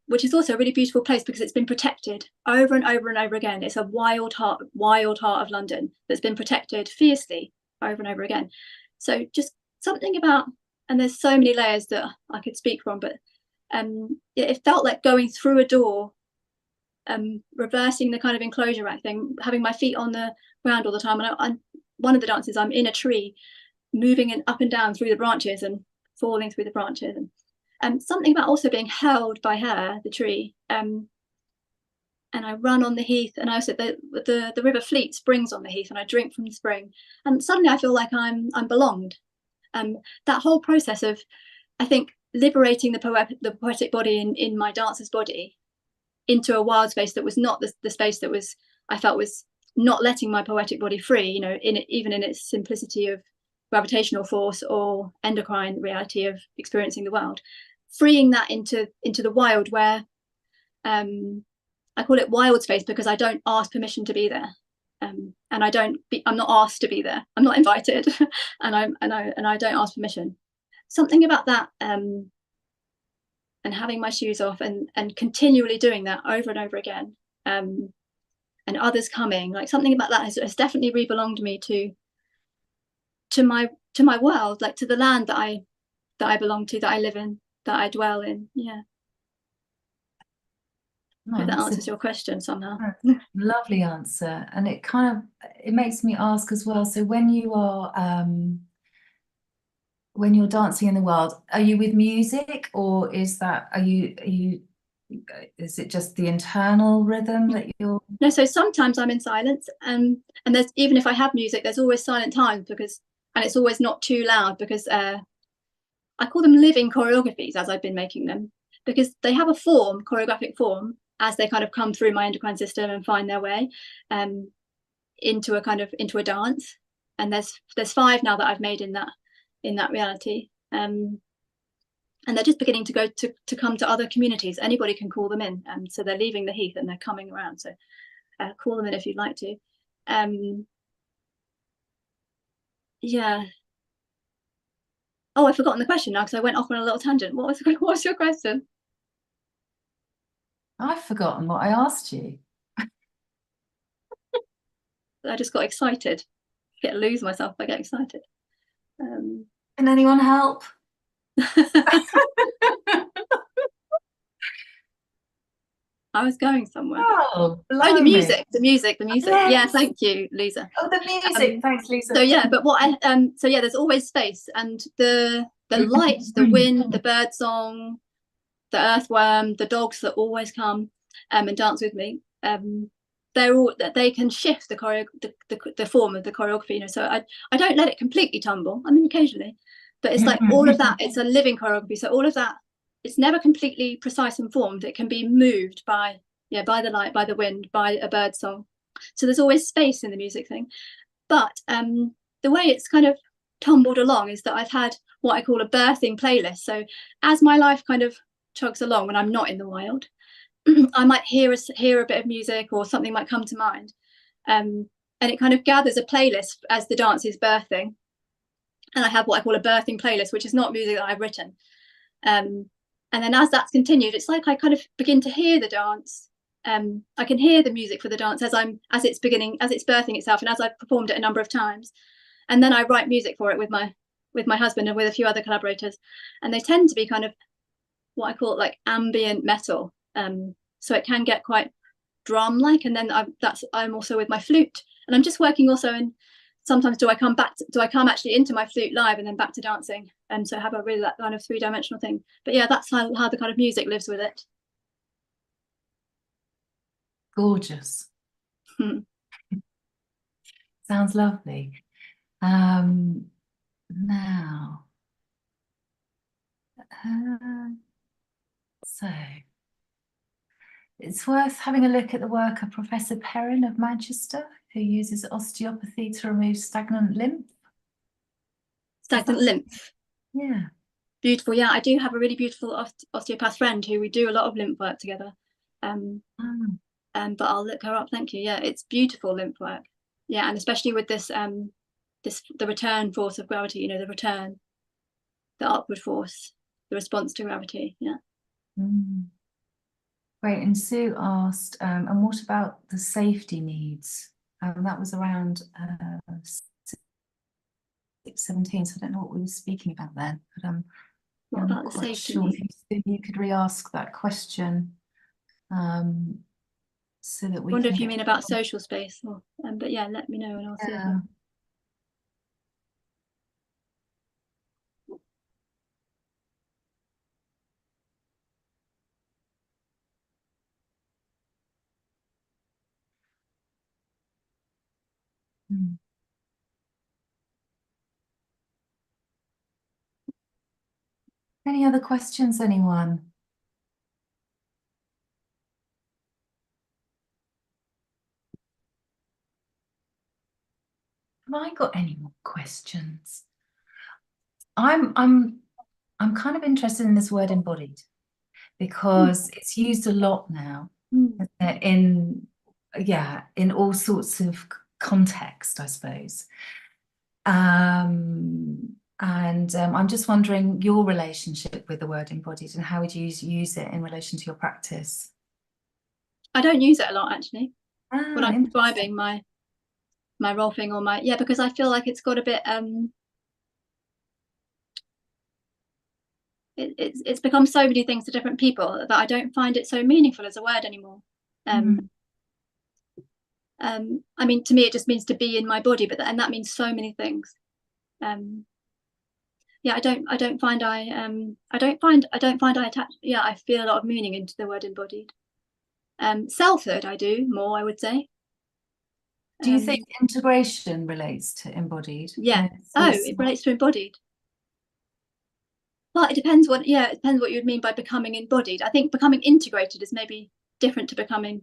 which is also a really beautiful place because it's been protected over and over and over again. It's a wild heart of London that's been protected fiercely over and over again. So just something about, and there's so many layers that I could speak from, but it felt like going through a door, reversing the kind of enclosure act thing, having my feet on the ground all the time. And one of the dances, I'm in a tree, moving up and down through the branches and falling through the branches, and something about also being held by her, the tree. And I run on the heath, and I also the river Fleet springs on the heath, and I drink from the spring, and suddenly I feel like I'm belonged. That whole process of, I think, liberating the poetic body in my dancer's body into a wild space that was not the space that was, I felt, was not letting my poetic body free, you know, even in its simplicity of gravitational force or endocrine reality of experiencing the world, freeing that into the wild, where I call it wild space because I don't ask permission to be there, and I'm not asked to be there. I'm not invited, and I don't ask permission. Something about that, and having my shoes off and continually doing that over and over again, and others coming, like something about that has definitely rebelonged me to my world, like to the land that I belong to, that I live in, that I dwell in. Yeah. If that answers your question somehow. Lovely answer. And it kind of, it makes me ask as well, so when you're dancing in the world, are you with music, or is it just the internal rhythm that you're? No, so sometimes I'm in silence, and there's, even if I have music, there's always silent times, and it's always not too loud, because I call them living choreographies as I've been making them, because they have a form, choreographic form, as they kind of come through my endocrine system and find their way into a dance. And there's 5 now that I've made in that reality, and they're just beginning to come to other communities. Anybody can call them in, so they're leaving the heath and they're coming around, so call them in if you'd like to. Yeah. Oh, I've forgotten the question now because I went off on a little tangent. What was your question? I've forgotten what I asked you. I just got excited. I lose myself if I get excited. Can anyone help? I was going somewhere. Oh, the music. Yes. Yeah, thank you, Lisa. Oh, the music. Thanks, Lisa. So yeah, but what I so yeah, there's always space, and the light, the wind, the bird song, the earthworm, the dogs that always come and dance with me. They can shift the form of the choreography, you know. So I don't let it completely tumble. I mean, occasionally, but it's like all of that. It's a living choreography. So all of that, it's never completely precise and formed. It can be moved by the light, by the wind, by a bird song. So there's always space in the music thing. But the way it's kind of tumbled along is that I've had what I call a birthing playlist. So as my life kind of chugs along, when I'm not in the wild, I might hear a bit of music, or something might come to mind, and it kind of gathers a playlist as the dance is birthing. And I have what I call a birthing playlist, which is not music that I've written. And then as that's continued, it's like I kind of begin to hear the dance. I can hear the music for the dance as it's birthing itself, and as I've performed it a number of times. And then I write music for it with my husband and with a few other collaborators, and they tend to be kind of what I call like ambient metal. So it can get quite drum-like, and then I'm also with my flute, and I'm just working also. And sometimes do I come actually into my flute live and then back to dancing, and so have a really that kind of 3-dimensional thing. But yeah, that's how the kind of music lives with it. Gorgeous. Sounds lovely. Now, so it's worth having a look at the work of Professor Perrin of Manchester, who uses osteopathy to remove stagnant lymph. Stagnant lymph? Yeah. Beautiful. Yeah, I do have a really beautiful osteopath friend who we do a lot of lymph work together. But I'll look her up. Thank you. Yeah, it's beautiful lymph work. Yeah, and especially with this the return force of gravity. The return, the upward force, the response to gravity. Yeah. Great. And Sue asked, and what about the safety needs? That was around 17, so I don't know what we were speaking about then, but What I'm about not the quite safety sure needs? if you could re-ask that question, so that we I wonder can if you get mean about social space, or but yeah, let me know and I'll see if I... Any other questions, anyone? Have I got any more questions? I'm kind of interested in this word embodied, because it's used a lot now in all sorts of context, I suppose. And I'm just wondering your relationship with the word embodied, and how would you use it in relation to your practice? I don't use it a lot, actually, when I'm Interesting. describing my role thing, or because I feel like it's got a bit it's become so many things to different people that I don't find it so meaningful as a word anymore. I mean, to me, it just means to be in my body, and that means so many things. Yeah, I don't find I attach. Yeah, I feel a lot of meaning into the word embodied. Selfhood, I do more, I would say. Do you think integration relates to embodied? Yeah. It relates to embodied. Well, it depends what you'd mean by becoming embodied. I think becoming integrated is maybe different to becoming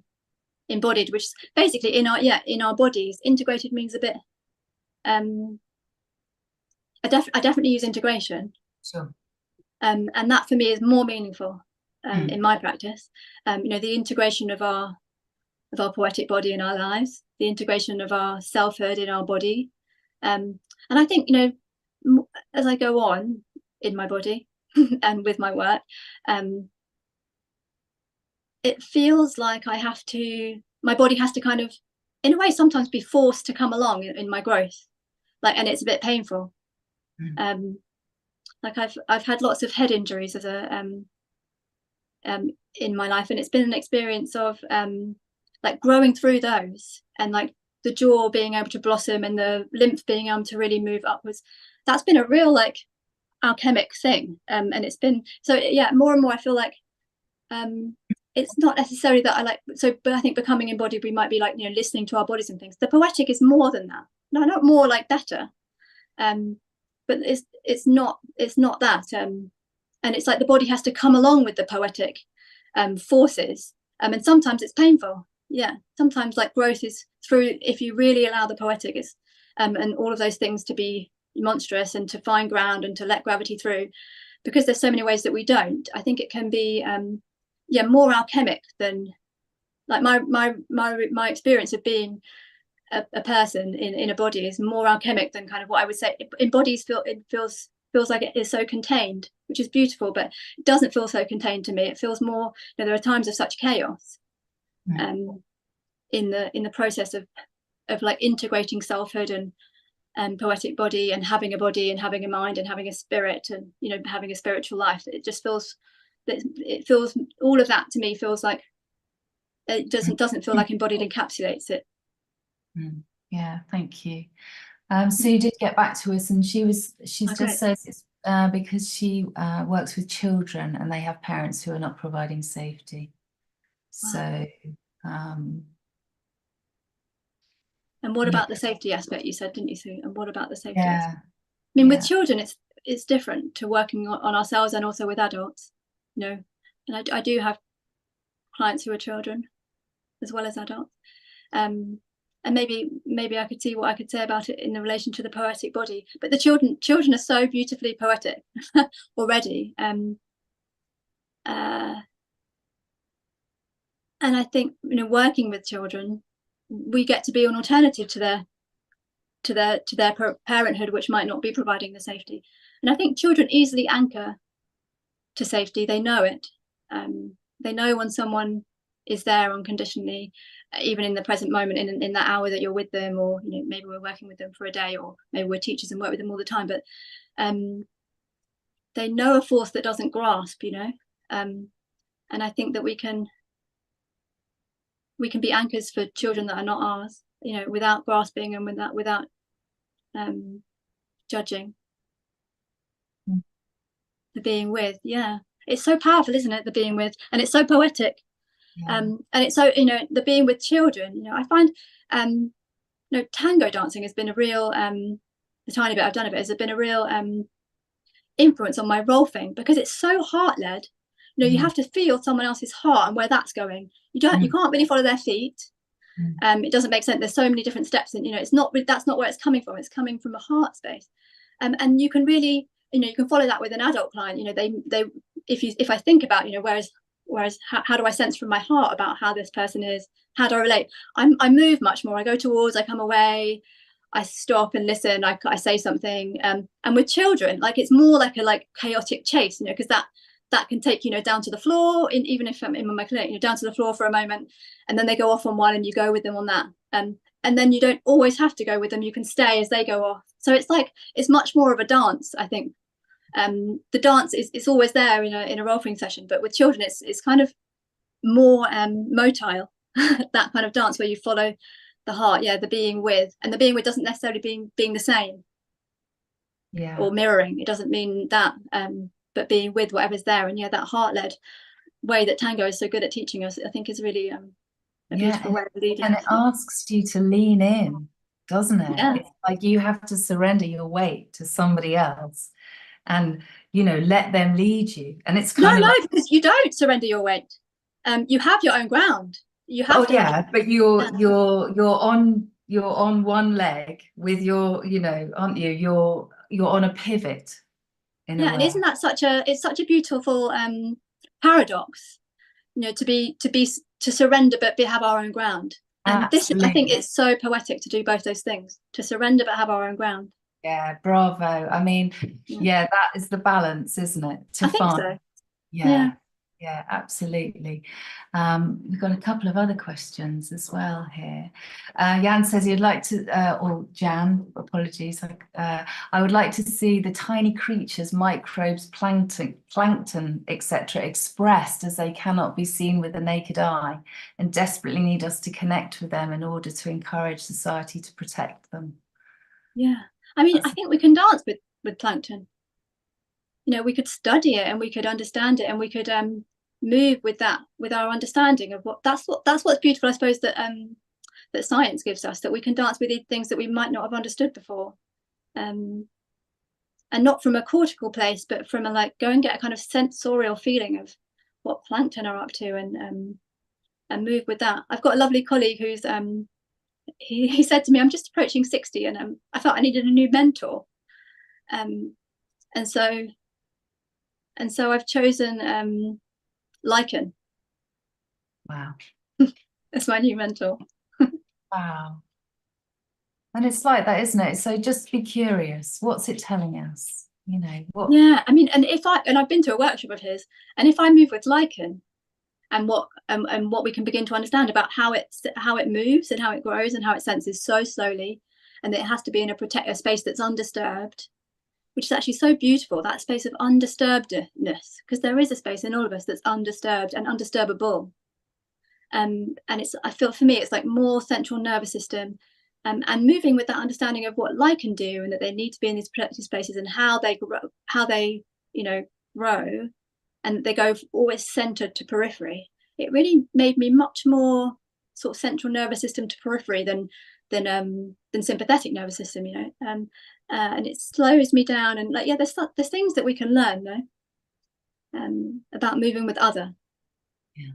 embodied, which is basically in our bodies. Integrated means a bit. I definitely use integration. Sure. And that for me is more meaningful in my practice. The integration of our poetic body in our lives, the integration of our selfhood in our body, and I think as I go on in my body and with my work, it feels like my body has to kind of, in a way, sometimes be forced to come along in my growth, and it's a bit painful. Like I've had lots of head injuries as in my life, and it's been an experience of growing through those, and the jaw being able to blossom and the lymph being able to really move upwards. That's been a real alchemic thing, and it's been more and more I feel like it's not necessarily that but I think becoming embodied, we might be listening to our bodies and things. The poetic is more than that. No, not more, better, but it's not that, and it's like the body has to come along with the poetic forces, and sometimes it's painful. Sometimes growth is through, if you really allow the poetic, and all of those things to be monstrous, and to find ground, and to let gravity through, because there's so many ways that we don't. I think it can be more alchemic than my experience of being a person in a body is more alchemic than kind of what I would say embodies. Feels like it is so contained, which is beautiful, but it doesn't feel so contained to me. It feels more, there are times of such chaos in the process of integrating selfhood and poetic body, and having a body, and having a mind, and having a spirit, and having a spiritual life. It just feels all of that to me feels like it doesn't feel like embodied encapsulates it. Yeah, thank you. Sue did get back to us, and she just says it's because she works with children, and they have parents who are not providing safety. So and what about the safety aspect, you said, didn't you, Sue? And what about the safety aspect? I mean, with children it's different to working on ourselves, and also with adults, and I do have clients who are children as well as adults. and maybe I could see what I could say about it in the relation to the poetic body. But the children are so beautifully poetic already. And I think, you know, working with children, we get to be an alternative to their parenthood, which might not be providing the safety. And I think children easily anchor to safety. They know it. They know when someone is there unconditionally, even in the present moment, in that hour that you're with them, or, you know, maybe we're working with them for a day, or maybe we're teachers and work with them all the time. But they know a force that doesn't grasp, you know. And I think that we can be anchors for children that are not ours, you know, without grasping and without judging. The being with, yeah, it's so powerful, isn't it? The being with, and it's so poetic. Yeah. And it's so, you know, the being with children, you know, I find you know, tango dancing has been a real the tiny bit I've done of it has been a real influence on my role thing, because it's so heart-led. You know, you have to feel someone else's heart and where that's going. You can't really follow their feet. It doesn't make sense. There's so many different steps, and, you know, that's not where it's coming from. It's coming from a heart space. And you can really, you know, you can follow that with an adult client. You know, they if I think about, you know, whereas how do I sense from my heart about how this person is, how do I relate? I move much more. I go towards, I come away, I stop and listen, I say something. And with children, like, it's more like a chaotic chase, you know, because that can take, you know, down to the floor, even if I'm in my clinic, you know, down to the floor for a moment, and then they go off on one and you go with them on that. And then you don't always have to go with them. You can stay as they go off. So it's much more of a dance, I think. The dance is always there in a role-playing session, but with children, it's kind of more motile, that kind of dance where you follow the heart, the being with, and the being with doesn't necessarily being the same, or mirroring. It doesn't mean that, but being with whatever's there, and that heart-led way that tango is so good at teaching us, I think, is really a beautiful way of leading. And it asks you to lean in, doesn't it? It's like you have to surrender your weight to somebody else, and, you know, let them lead you. And it's kind of because you don't surrender your weight. You have your own ground. You have but you're on one leg with your, you know, aren't you? You're on a pivot in a way. And isn't that such a beautiful paradox, you know, to surrender but have our own ground. And this, I think, it's so poetic to do both those things, to surrender but have our own ground. Yeah, bravo. I mean, that is the balance, isn't it? I think so. Yeah, absolutely. We've got a couple of other questions as well here. Jan says he'd like to, or Jan, apologies. I would like to see the tiny creatures, microbes, plankton, etc., expressed as they cannot be seen with the naked eye, and desperately need us to connect with them in order to encourage society to protect them. Yeah, I mean, I think we can dance with plankton. You know, we could study it and we could understand it, and we could move with our understanding of that's what's beautiful, I suppose, that science gives us, that we can dance with things that we might not have understood before, and not from a cortical place, but from a go and get a kind of sensorial feeling of what plankton are up to, and move with that. I've got a lovely colleague who's he said to me, I'm just approaching 60, and I felt I needed a new mentor, and so I've chosen lichen. Wow. As my new mentor. Wow. And it's like that, isn't it? So just be curious. What's it telling us? You know, what? Yeah, I mean, and I've been to a workshop of his, and if I move with lichen, and what we can begin to understand about how it moves and how it grows and how it senses so slowly, and that it has to be in a space that's undisturbed, which is actually so beautiful, that space of undisturbedness, because there is a space in all of us that's undisturbed and undisturbable. And I feel, for me, it's like more central nervous system, and moving with that understanding of what lichen do, and that they need to be in these protected spaces, and how they grow, and they go always centered to periphery. It really made me much more sort of central nervous system to periphery than sympathetic nervous system, you know. And it slows me down, and there's things that we can learn, though, about moving with other. Yeah.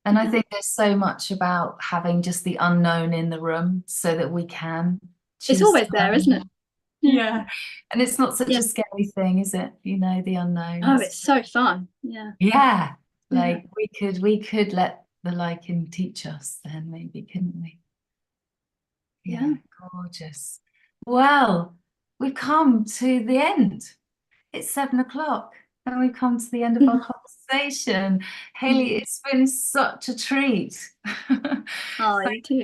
And I think there's so much about having just the unknown in the room so that we can It's choose always to there, learn. isn't it? Yeah. And it's not such Yeah. a scary thing, is it? You know, the unknown. Oh, it's so fun. Yeah. Yeah. Yeah. Like we could let the lichen teach us then maybe, couldn't we? Yeah. Gorgeous. Well, we've come to the end. It's 7 o'clock and we've come to the end of our conversation. Haley, it's been such a treat. Oh, you too.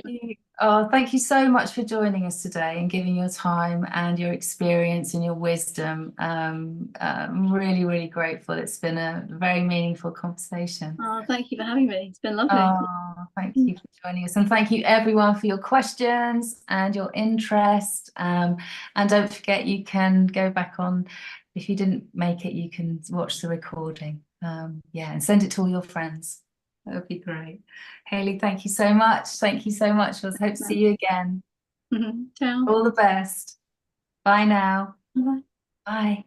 Thank you so much for joining us today and giving your time and your experience and your wisdom. I'm really, really grateful. It's been a very meaningful conversation. Oh, thank you for having me. It's been lovely. Thank you for joining us. And thank you everyone for your questions and your interest. And don't forget, you can go back on, if you didn't make it, you can watch the recording. And send it to all your friends. That would be great. Haley, thank you so much. Thank you so much. I hope to see you again. Ciao. All the best. Bye now. Bye. Bye.